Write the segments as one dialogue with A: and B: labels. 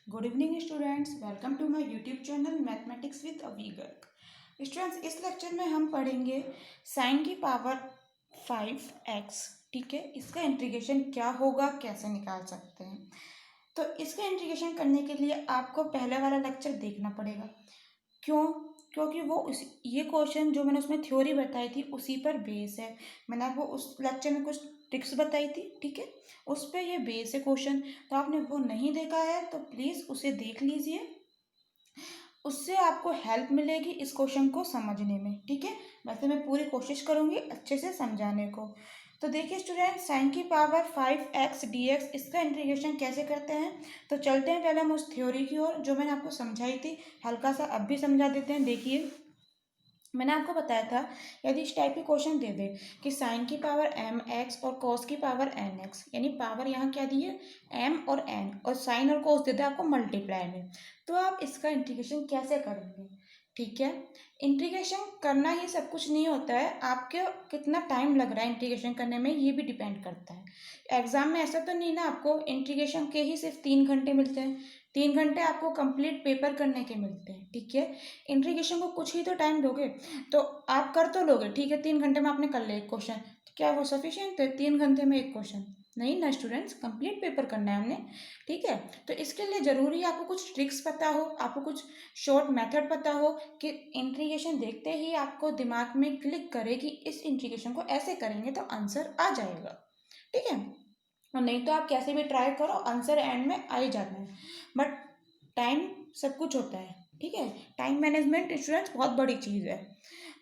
A: Good evening students, welcome to my YouTube channel mathematics with Avi Garg. Students, इस lecture में हम पढ़ेंगे साइन की पावर 5x। ठीक है, इसका इंटीग्रेशन क्या होगा, कैसे निकाल सकते हैं। तो इसका इंटीग्रेशन करने के लिए आपको पहले वाला लेक्चर देखना पड़ेगा। क्यों? क्योंकि वो उस ये क्वेश्चन जो मैंने उसमें थ्योरी बताई थी उसी पर बेस है। मैंने आपको उस लेक्चर में कुछ ट्रिक्स बताई थी, ठीक है, उस पर ये बेस है क्वेश्चन। तो आपने वो नहीं देखा है तो प्लीज़ उसे देख लीजिए, उससे आपको हेल्प मिलेगी इस क्वेश्चन को समझने में। ठीक है, वैसे मैं पूरी कोशिश करूँगी अच्छे से समझाने को। तो देखिए स्टूडेंट, साइन की पावर 5x dx, इसका इंटीग्रेशन कैसे करते हैं। तो चलते हैं पहले हम उस थ्योरी की ओर जो मैंने आपको समझाई थी, हल्का सा अब भी समझा देते हैं। देखिए, मैंने आपको बताया था यदि इस टाइप की क्वेश्चन दे दे कि साइन की पावर mx और कॉस की पावर nx, यानी पावर यहाँ क्या दी है m और n, और साइन और कॉस दे दे आपको मल्टीप्लाई में, तो आप इसका इंटीग्रेशन कैसे करेंगे। ठीक है, इंटीग्रेशन करना ही सब कुछ नहीं होता है, आपके कितना टाइम लग रहा है इंटीग्रेशन करने में ये भी डिपेंड करता है। एग्जाम में ऐसा तो नहीं ना आपको इंटीग्रेशन के ही सिर्फ 3 घंटे मिलते हैं, 3 घंटे आपको कंप्लीट पेपर करने के मिलते हैं। ठीक है, इंटीग्रेशन को कुछ ही तो टाइम दोगे तो आप कर तो लोगे, ठीक है, 3 घंटे में आपने कर लिया एक क्वेश्चन, तो क्या वो सफिशियंट है 3 घंटे में एक क्वेश्चन? नहीं ना स्टूडेंट्स, कंप्लीट पेपर करना है हमने। ठीक है, तो इसके लिए ज़रूरी है आपको कुछ ट्रिक्स पता हो, आपको कुछ शॉर्ट मेथड पता हो कि इंटीग्रेशन देखते ही आपको दिमाग में क्लिक करे कि इस इंटीग्रेशन को ऐसे करेंगे तो आंसर आ जाएगा। ठीक है, और नहीं तो आप कैसे भी ट्राई करो, आंसर एंड में आ ही जाता है। बट टाइम सब कुछ होता है। ठीक है, टाइम मैनेजमेंट स्टूडेंट्स बहुत बड़ी चीज़ है।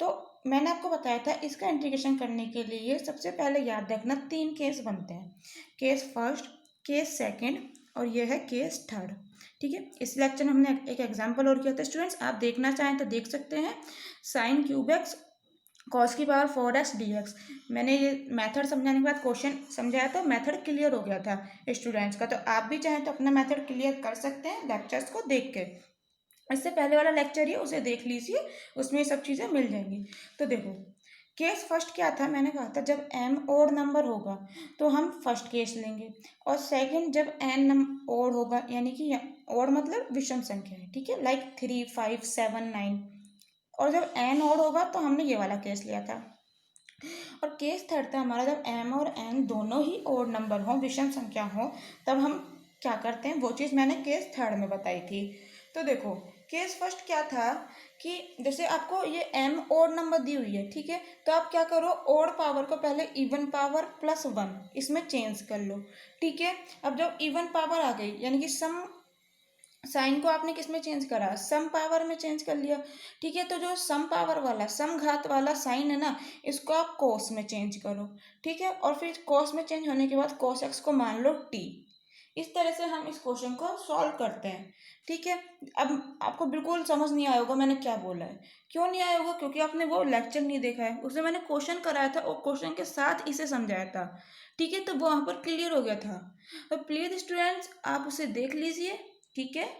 A: तो मैंने आपको बताया था इसका इंटीग्रेशन करने के लिए सबसे पहले याद रखना 3 केस बनते हैं, केस फर्स्ट, केस सेकंड और यह है केस थर्ड। ठीक है, इस लेक्चर में हमने एक एग्जांपल और किया था स्टूडेंट्स, आप देखना चाहें तो देख सकते हैं। साइन क्यूब एक्स कॉस की पावर 4x dx, मैंने ये मेथड समझाने के बाद क्वेश्चन समझाया तो मेथड क्लियर हो गया था स्टूडेंट्स का। तो आप भी चाहें तो अपना मेथड क्लियर कर सकते हैं लेक्चर्स को देख के। इससे पहले वाला लेक्चर ही उसे देख लीजिए, उसमें ये सब चीज़ें मिल जाएंगी। तो देखो, केस फर्स्ट क्या था, मैंने कहा था जब m ओड नंबर होगा तो हम फर्स्ट केस लेंगे, और सेकंड जब n ओड होगा, यानी कि ओड मतलब विषम संख्या है, ठीक है, लाइक 3, 5, 7, 9, और जब n ओड होगा तो हमने ये वाला केस लिया था। और केस थर्ड था हमारा जब m और n दोनों ही ओड नंबर हो, विषम संख्या हो, तब हम क्या करते हैं, वो चीज़ मैंने केस थर्ड में बताई थी। तो देखो, केस फर्स्ट क्या था कि जैसे आपको ये m ओड नंबर दी हुई है, ठीक है, तो आप क्या करो, ओड पावर को पहले इवन पावर +1 इसमें चेंज कर लो। ठीक है, अब जब इवन पावर आ गई यानी कि सम साइन को आपने किस में चेंज करा, सम पावर में चेंज कर लिया। ठीक है, तो जो सम पावर वाला सम घात वाला साइन है ना, इसको आप कोस में चेंज करो। ठीक है, और फिर कोस में चेंज होने के बाद कोस एक्स को मान लो टी। इस तरह से हम इस क्वेश्चन को सॉल्व करते हैं। ठीक है, अब आपको बिल्कुल समझ नहीं आया होगा मैंने क्या बोला है। क्यों नहीं आया होगा? क्योंकि आपने वो लेक्चर नहीं देखा है, उसमें मैंने क्वेश्चन कराया था और क्वेश्चन के साथ इसे समझाया था। ठीक है, तो वो वहाँ पर क्लियर हो गया था। तो प्लीज़ स्टूडेंट्स आप उसे देख लीजिए। ठीक है,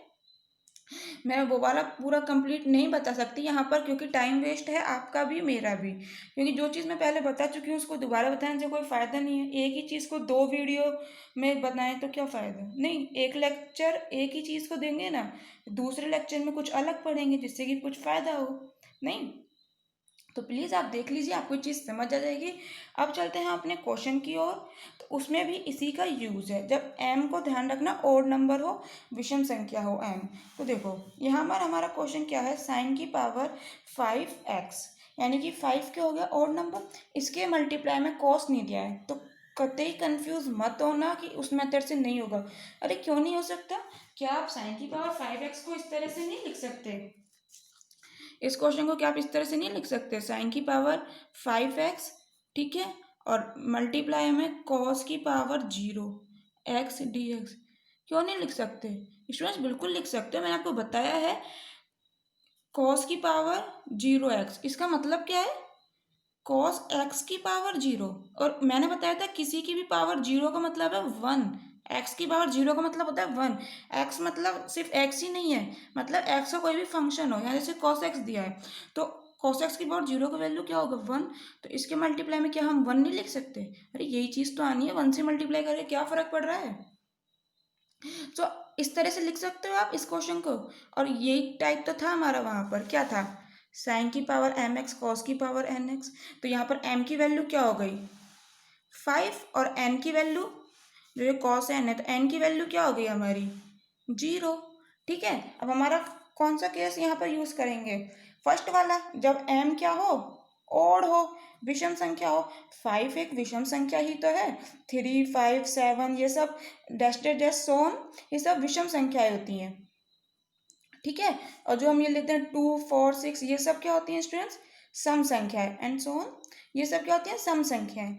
A: मैं वो वाला पूरा कंप्लीट नहीं बता सकती यहाँ पर क्योंकि टाइम वेस्ट है आपका भी मेरा भी, क्योंकि जो चीज़ मैं पहले बता चुकी हूँ उसको दोबारा बताने से कोई फ़ायदा नहीं है। एक ही चीज़ को 2 वीडियो में बताएं तो क्या फ़ायदा, नहीं, एक लेक्चर एक ही चीज़ को देंगे ना, दूसरे लेक्चर में कुछ अलग पढ़ेंगे जिससे कि कुछ फ़ायदा हो। नहीं, तो प्लीज़ आप देख लीजिए, आपको चीज़ समझ आ जाएगी। अब चलते हैं अपने क्वेश्चन की ओर। तो उसमें भी इसी का यूज़ है, जब m को ध्यान रखना ओड नंबर हो, विषम संख्या हो m। तो देखो यहाँ पर हमारा क्वेश्चन क्या है, साइन की पावर 5x, यानी कि 5 क्या हो गया ओड नंबर, इसके मल्टीप्लाई में कॉस नहीं दिया है, तो कतई कंफ्यूज मत होना कि उस मेथड से नहीं होगा। अरे क्यों नहीं हो सकता, क्या आप साइन की पावर 5x को इस तरह से नहीं लिख सकते? इस क्वेश्चन को क्या आप इस तरह से नहीं लिख सकते, साइन की पावर 5x, ठीक है, और मल्टीप्लाई में कॉस की पावर 0x dx, क्यों नहीं लिख सकते स्टूडेंट्स? बिल्कुल लिख सकते हो, मैंने आपको बताया है। कॉस की पावर 0x, इसका मतलब क्या है, कॉस एक्स की पावर 0, और मैंने बताया था किसी की भी पावर 0 का मतलब है 1, एक्स की पावर 0 का मतलब होता है 1। एक्स मतलब सिर्फ एक्स ही नहीं है, मतलब एक्स का कोई भी फंक्शन हो, यहाँ जैसे कॉस एक्स दिया है तो कॉस एक्स की पावर 0 का वैल्यू क्या होगा 1, तो इसके मल्टीप्लाई में क्या हम 1 नहीं लिख सकते? अरे यही चीज़ तो आनी है, 1 से मल्टीप्लाई करके क्या फ़र्क पड़ रहा है। तो इस तरह से लिख सकते हो आप इस क्वेश्चन को। और यही टाइप तो था हमारा, वहाँ पर क्या था, साइन की पावर एम एक्स कॉस की पावर एन एक्स। तो यहाँ पर एम की वैल्यू क्या हो गई 5 और एन की वैल्यू जो ये कॉस एन है तो एन की वैल्यू क्या हो गई हमारी 0। ठीक है, अब हमारा कौन सा केस यहाँ पर यूज करेंगे, फर्स्ट वाला, जब एम क्या हो ओड हो, विषम संख्या हो। 5 एक विषम संख्या ही तो है, 3 5 7 ये सब डैश डैश डैश सोन ये सब विषम संख्याएं होती हैं। ठीक है, और जो हम ये लेते हैं 2 4 6 ये सब क्या होती हैं स्टूडेंट्स, सम संख्याएं, एंड सो ऑन ये सब क्या होती हैं सम संख्याएं।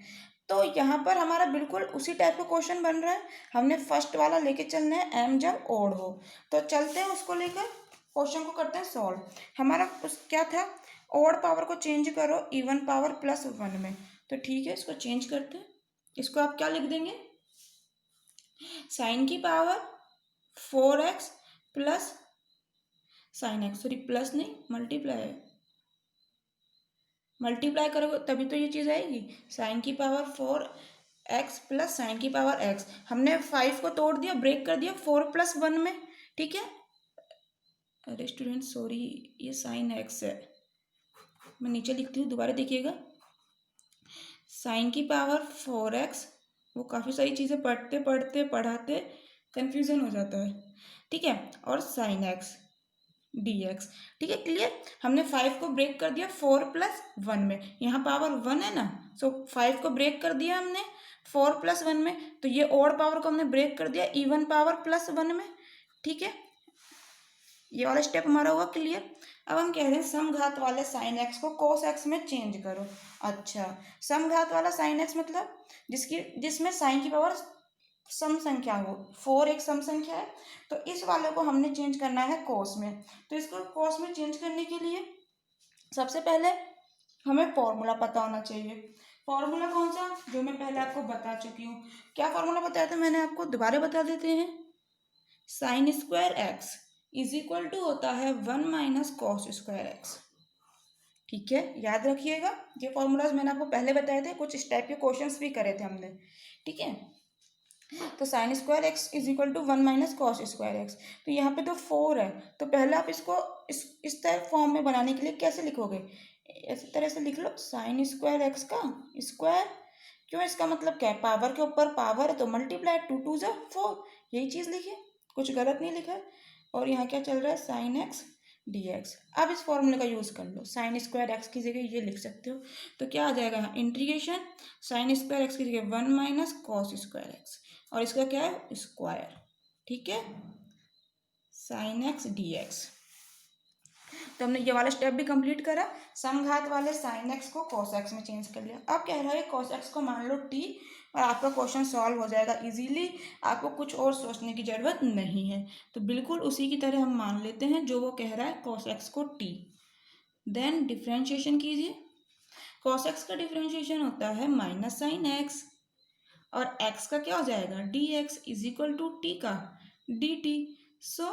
A: तो यहाँ पर हमारा बिल्कुल उसी टाइप का क्वेश्चन बन रहा है, हमने फर्स्ट वाला लेके चलना है एम जब ओड हो। तो चलते हैं उसको लेकर क्वेश्चन को करते हैं सॉल्व। हमारा उस क्या था, ओड पावर को चेंज करो इवन पावर प्लस 1 में। तो ठीक है, इसको चेंज करते हैं। इसको आप क्या लिख देंगे, साइन की power 4x plus sine x, sorry plus नहीं मल्टीप्लाई है, मल्टीप्लाई करोगे तभी तो ये चीज़ आएगी, साइन की पावर 4x प्लस साइन की पावर x। हमने 5 को तोड़ दिया, ब्रेक कर दिया 4 प्लस 1 में। ठीक है, अरे स्टूडेंट सॉरी ये साइन x है, मैं नीचे लिखती हूँ दोबारा देखिएगा। साइन की पावर 4x, वो काफ़ी सारी चीज़ें पढ़ते पढ़ते पढ़ाते कन्फ्यूज़न हो जाता है। ठीक है, और साइन एक्स dx। ठीक है, क्लियर। हमने 5 को ब्रेक कर दिया 4 प्लस 1 में, यहाँ पावर 1 है ना, सो 5 को ब्रेक कर दिया हमने 4 प्लस 1 में, तो ये ओड पावर को हमने ब्रेक कर दिया इवन पावर प्लस 1 में। ठीक है, ये वाला स्टेप हमारा हुआ क्लियर। अब हम कह रहे हैं समघात वाले साइन एक्स को कोस एक्स में चेंज करो। अच्छा, समघात वाला साइन एक्स मतलब जिसमें साइन की पावर सम संख्या हो, 4 एक सम संख्या है, तो इस वाले को हमने चेंज करना है कोस में। तो इसको कोस में चेंज करने के लिए सबसे पहले हमें फॉर्मूला पता होना चाहिए। फॉर्मूला कौन सा, जो मैं पहले आपको बता चुकी हूँ। क्या फॉर्मूला बताया था मैंने आपको, दोबारा बता देते हैं। Sine square x is equal to होता है 1 माइनस कॉस स्क्वायर एक्स। ठीक है, याद रखिएगा, ये फॉर्मूलाज मैंने आपको पहले बताए थे, कुछ इस टाइप के क्वेश्चंस भी करे थे हमने। ठीक है, तो sine square x is equal to 1 minus cos square x. तो यहाँ पे तो 4 है, तो पहले आप इसको इस तरह फॉर्म में बनाने के लिए कैसे लिखोगे, इस तरह से लिख लो, साइन स्क्वायर एक्स का स्क्वायर। क्यों, इसका मतलब क्या है, पावर के ऊपर पावर है तो मल्टीप्लाई, 2 2 जा 4, यही चीज़ लिखिए, कुछ गलत नहीं लिखा है। और यहाँ क्या चल रहा है, साइन एक्स डी एक्स। अब इस फॉर्मूले का यूज़ कर लो, साइन स्क्वायर एक्स की जगह ये लिख सकते हो। तो क्या आ जाएगा, इंटीग्रेशन साइन स्क्वायर एक्स की जगह 1 माइनस कॉस स्क्वायर एक्स, और इसका क्या है स्क्वायर। ठीक है, साइन एक्स डी एक्स। तो हमने ये वाला स्टेप भी कंप्लीट करा, समघात वाले साइन एक्स को कॉस एक्स में चेंज कर लिया। अब कह रहा है कॉस एक्स को मान लो टी, और आपका क्वेश्चन सॉल्व हो जाएगा इजीली, आपको कुछ और सोचने की ज़रूरत नहीं है। तो बिल्कुल उसी की तरह हम मान लेते हैं जो वो कह रहा है, कॉस एक्स को टी। देन डिफ्रेंशिएशन कीजिए, कॉस एक्स का डिफ्रेंशिएशन होता है माइनस साइन एक्स, और x का क्या हो जाएगा d x is equal to t का d t. So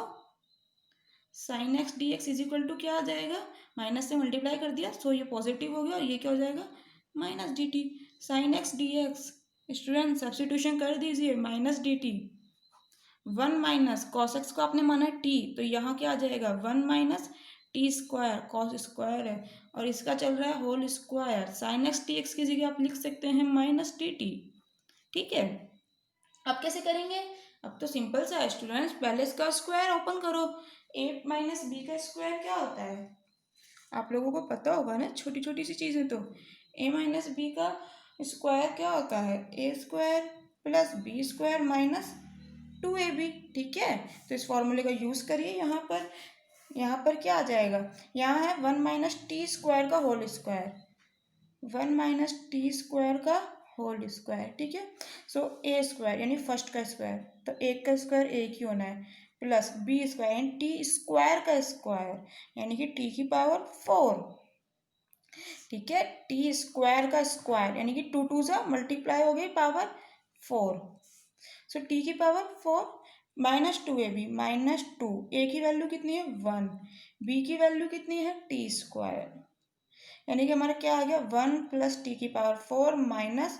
A: sine x d x is equal to क्या आ जाएगा, माइनस से मल्टीप्लाई कर दिया, सो ये पॉजिटिव हो गया, और ये क्या हो जाएगा minus D T. Sign x d x, student substitution कर दीजिए, minus D T, 1 minus cos x को आपने माना टी, तो यहाँ क्या आ जाएगा 1 minus t square, cos square है, और इसका चल रहा है whole square, sine x t x की जगह आप लिख सकते हैं माइनस टी टी। ठीक है, अब कैसे करेंगे, अब तो सिंपल सा है स्टूडेंट्स, पहले इसका स्क्वायर ओपन करो, ए माइनस बी का स्क्वायर क्या होता है, आप लोगों को पता होगा ना, छोटी छोटी सी चीज़ें। तो ए माइनस बी का स्क्वायर क्या होता है, a square plus b square minus 2ab। ठीक है, तो इस फॉर्मूले का यूज़ करिए यहाँ पर क्या आ जाएगा, यहाँ है 1 माइनस टी स्क्वायर का whole square, 1 minus t square का होल स्क्वायर। ठीक है, सो ए स्क्वायर यानी फर्स्ट का स्क्वायर, तो एक का स्क्वायर एक ही होना है, प्लस बी स्क्वायर यानी टी स्क्वायर का स्क्वायर, यानी कि टी की पावर 4। ठीक है, टी स्क्वायर का स्क्वायर यानी कि 2 2 जा मल्टीप्लाई हो गई पावर 4, सो टी की पावर 4 माइनस 2ab माइनस 2, ए की वैल्यू कितनी है 1, बी की वैल्यू कितनी है टी स्क्वायर, यानी कि हमारा क्या आ गया 1 प्लस टी की पावर 4 माइनस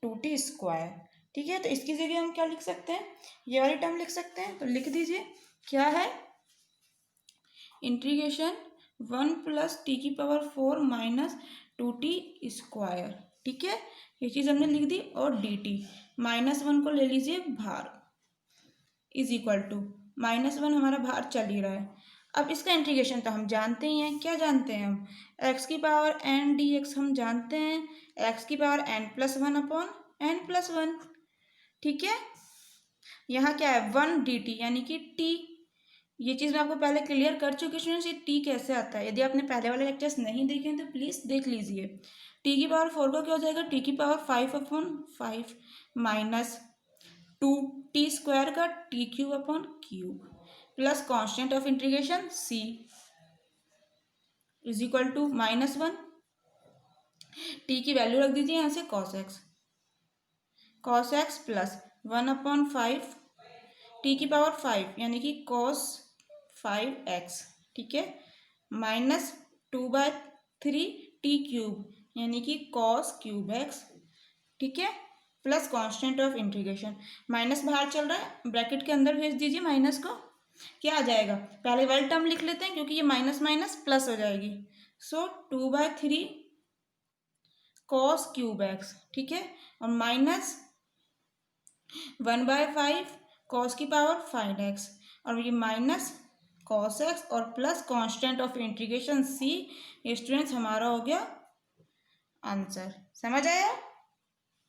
A: 2t स्क्वायर। ठीक है, तो इसकी जगह हम क्या लिख सकते हैं, ये वाली टर्म लिख सकते हैं। तो लिख दीजिए क्या है, इंटीग्रेशन 1+t⁴ माइनस 2t²। ठीक है, ये चीज़ हमने लिख दी। और dt -1 को ले लीजिए बाहर, इज इक्वल टू -1 हमारा बाहर चल ही रहा है। अब इसका इंटीग्रेशन तो हम जानते ही हैं, क्या जानते हैं हम, x⁴n dx हम जानते हैं, x⁴n+1/n+1। ठीक है, यहाँ क्या है 1 dt यानी कि t। ये चीज़ मैं आपको पहले क्लियर कर चुकी हूँ स्टूडेंट्स, ये टी कैसे आता है। यदि आपने पहले वाले लेक्चर्स नहीं देखे हैं तो प्लीज़ देख लीजिए। t⁴ को क्या हो जाएगा, t⁵ माइनस 2t² का t³ plus constant of integration c is equal to -1। t की वैल्यू रख दीजिए यहाँ से cos x प्लस 1/5 t⁵ यानी कि cos 5x। ठीक है, -2/3 t³ यानी कि cos³ x। ठीक है, plus constant of integration, minus बाहर चल रहा है, ब्रैकेट के अंदर भेज दीजिए माइनस को, क्या आ जाएगा, पहले वाली टर्म लिख लेते हैं क्योंकि ये माइनस माइनस प्लस हो जाएगी। सो 2/3 cos³ ठीक है, और माइनस 1/5 cos⁵ और ये माइनस cos x और plus constant of integration c। ये स्टूडेंट्स हमारा हो गया आंसर। समझ आया,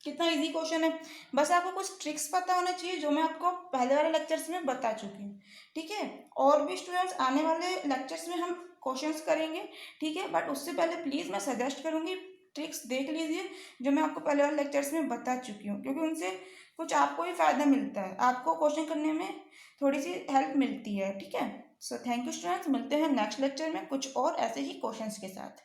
A: कितना इजी क्वेश्चन है। बस आपको कुछ ट्रिक्स पता होना चाहिए जो मैं आपको पहले वाले लेक्चर्स में बता चुकी हूँ। ठीक है, और भी स्टूडेंट्स आने वाले लेक्चर्स में हम क्वेश्चंस करेंगे। ठीक है, बट उससे पहले प्लीज़ मैं सजेस्ट करूँगी ट्रिक्स देख लीजिए जो मैं आपको पहले वाले लेक्चर्स में बता चुकी हूँ, क्योंकि उनसे कुछ आपको ही फ़ायदा मिलता है, आपको क्वेश्चन करने में थोड़ी सी हेल्प मिलती है। ठीक है, सो थैंक यू स्टूडेंट्स, मिलते हैं नेक्स्ट लेक्चर में कुछ और ऐसे ही क्वेश्चंस के साथ।